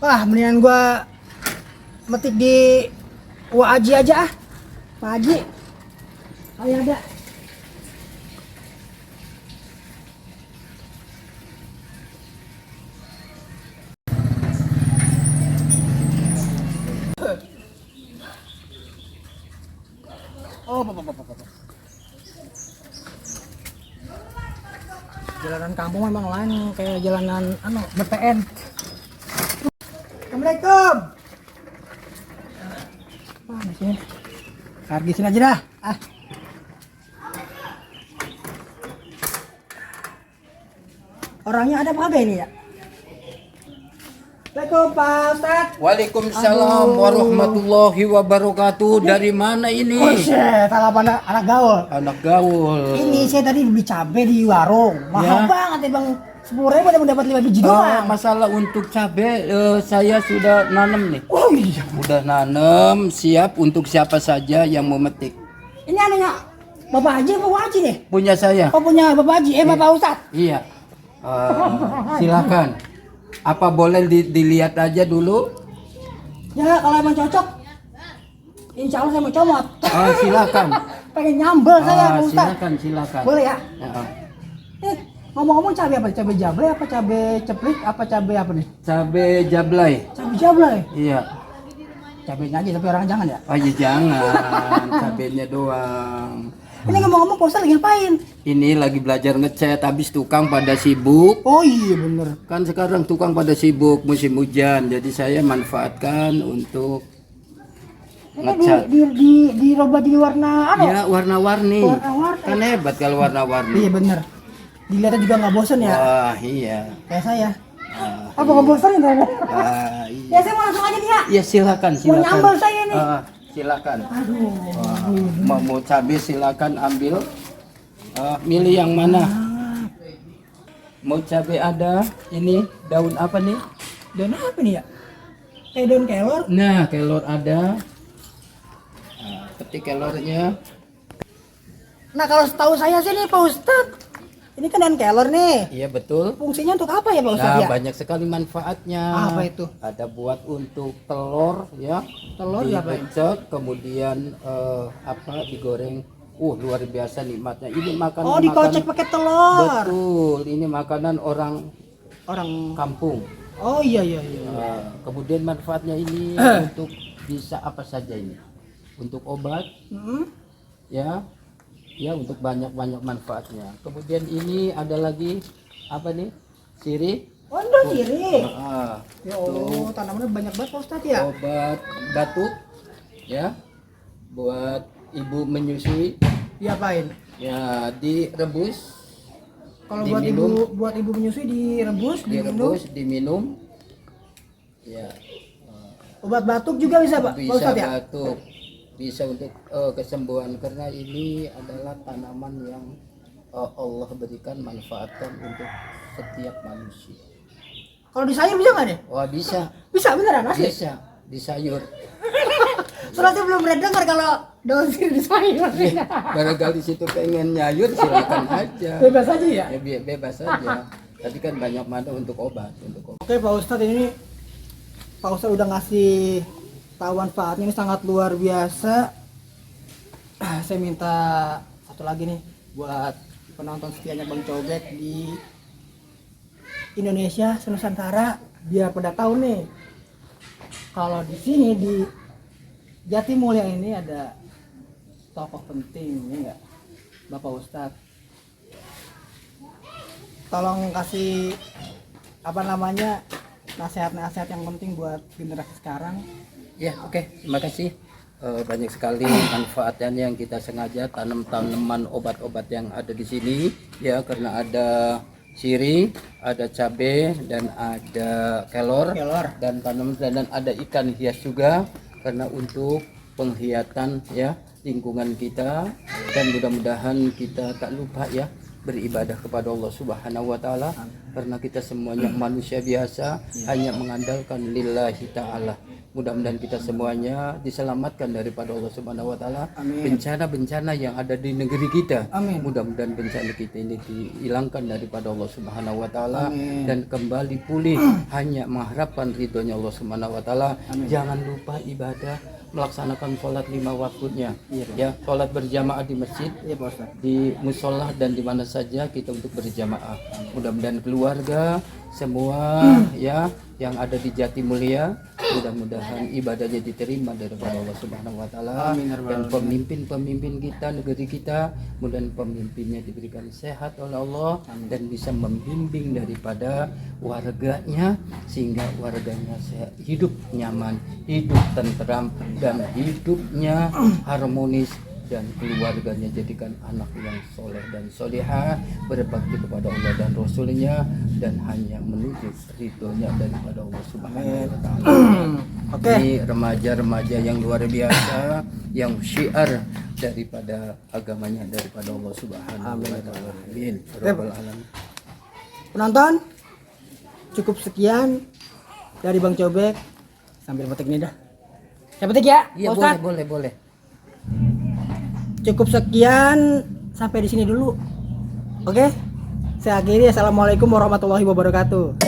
Wah, mendingan gua metik di Wak Haji aja ah. Pak Haji. Kali ada. Oh, jalanan kampung memang lain kayak jalanan BTN. Assalamualaikum. Mana sih? Hargi sini aja dah. Ah. Orangnya ada apa kagak ini ya? Assalamualaikum Pak Ustaz. Waalaikumsalam warahmatullahi wabarakatuh. Dari mana ini? Oh shit, anak gaul. Anak gaul. Ini saya tadi beli cabai di warung. Mahal banget ya Bang. 10.000 ada mendapat 5 biji doang. Masalah untuk cabai saya sudah nanam nih. Oh iya. Udah nanam, siap untuk siapa saja yang mau metik. Ini anaknya Bapak Haji apa Pak Haji nih? Punya saya. Oh punya Bapak Haji, Bapak Ustaz. Iya. Silakan. Apa boleh dilihat aja dulu? Ya kalau emang cocok, insya Allah saya mau comot. Silakan. Pengen nyambel saya Pak Ustaz. Silakan. Boleh ya? Ya. Ngomong-ngomong cabai apa? Cabai jablay apa cabai ceplik apa cabai apa nih? Cabai jablay. Cabai jablay? Iya. Cabainya aja tapi orang jangan ya? Oh iya jangan, cabainya doang. Ini ngomong-ngomong Pak Ustaz lagi ngapain? Ini lagi belajar ngecat, habis tukang pada sibuk. Oh iya bener. Kan sekarang tukang pada sibuk musim hujan, jadi saya manfaatkan untuk ngecat. Di robah di warna Ya warna-warni. Warna-warni. Kan hebat kalau warna-warni. Iya bener. Dilihatnya juga nggak bosan ya? Wah iya. Kayak saya. Apa nggak bosan ya? Iya. Ya saya mau langsung aja nih ya. Ya silakan. Mau nyambel saya nih. Silakan. Aduh. Mau cabai silakan ambil. Milih yang mana? Mau cabai ada. Ini daun apa nih? Daun apa nih ya? Kayak daun kelor. Nah, kelor ada. Petik kelornya. Nah kalau setahu saya sih nih Pak Ustadz, ini kan daun kelor nih. Iya betul. Fungsinya untuk apa ya Pak Ustadz ya? Banyak sekali manfaatnya. Apa itu? Ada buat untuk telur ya. Telur ya Pak? Dicek, kemudian digoreng. Luar biasa nikmatnya. Ini makanan. Oh dikocek pakai telur. Betul. Ini makanan orang kampung. Oh iya. Kemudian manfaatnya ini untuk bisa apa saja ini? Untuk obat. Ya untuk banyak manfaatnya. Kemudian ini ada lagi apa nih? Sirih. Oh itu sirih. Ya Tuh. tanamannya banyak banget Pak Ustadz ya. Obat batuk ya, buat ibu menyusui. Diapain? Ya direbus. Kalau diminum. buat ibu menyusui direbus, diminum. Ya. Obat batuk juga bisa Pak Bisa Ustadz ya? batuk. Bisa untuk kesembuhan karena ini adalah tanaman yang Allah berikan manfaatkan untuk setiap manusia. Kalau di sayur bisa nggak nih? Wah bisa. Bisa beneran asli? Bisa di sayur. Soalnya belum pernah dengar kalau daun sirih di sayur. Barangkali situ pengen nyayur silakan aja. Bebas aja ya? Ya bebas aja. Tadi kan banyak mana untuk obat. Oke Pak Ustadz, ini Pak Ustadz udah ngasih tahu manfaatnya, ini sangat luar biasa. Saya minta satu lagi nih buat penonton setianya Bang Cobek di Indonesia, Nusantara, biar pada tahu nih kalau di sini di Jatimulya ini ada tokoh penting, ya enggak Bapak Ustadz. Tolong kasih nasihat-nasihat yang penting buat generasi sekarang. Ya oke. Terima kasih. Banyak sekali manfaatnya yang kita sengaja tanam tanaman obat-obat yang ada di sini ya, karena ada sirih, ada cabai dan ada kelor. Dan tanaman dan ada ikan hias juga karena untuk penghiatan ya lingkungan kita, dan mudah-mudahan kita tak lupa ya beribadah kepada Allah Subhanahu wa taala, karena kita semuanya manusia biasa hanya mengandalkan lillahi taala. Mudah-mudahan kita semuanya diselamatkan daripada Allah Subhanahu wa taala. Amin. Bencana-bencana yang ada di negeri kita. Amin. Mudah-mudahan bencana kita ini dihilangkan daripada Allah Subhanahu wa taala Amin. dan kembali pulih hanya mengharapkan ridhonya Allah Subhanahu wa taala. Jangan lupa ibadah, melaksanakan sholat 5 waktunya. Ya, sholat berjamaah di masjid, Iya Pak Ustadz. di musola dan di mana saja kita untuk berjamaah. Mudah-mudahan keluarga semua ya yang ada di Jatimulya, mudah-mudahan ibadahnya diterima daripada Allah Subhanahu wa taala. Amin, ya rabbal Dan alamin. pemimpin-pemimpin kita, negeri kita, mudah-mudahan pemimpinnya diberikan sehat oleh Allah dan bisa membimbing daripada warganya sehingga warganya sehat, hidup nyaman, hidup tenteram dan hidupnya harmonis, dan keluarganya jadikan anak yang soleh dan solehah, berbakti kepada Allah dan Rasulnya, dan hanya menuju ridhonya daripada Allah Subhanahu wa taala. Oke. Ini remaja-remaja yang luar biasa, yang syiar daripada agamanya daripada Allah Subhanahu wa taala. Amin. Rabbal alamin. Penonton, cukup sekian dari Bang Cobek. Sambil petik nih dah. Saya petik ya, Iya, Pak Ustadz. boleh. Cukup sekian, sampai di sini dulu. Oke, saya akhiri. Assalamualaikum warahmatullahi wabarakatuh.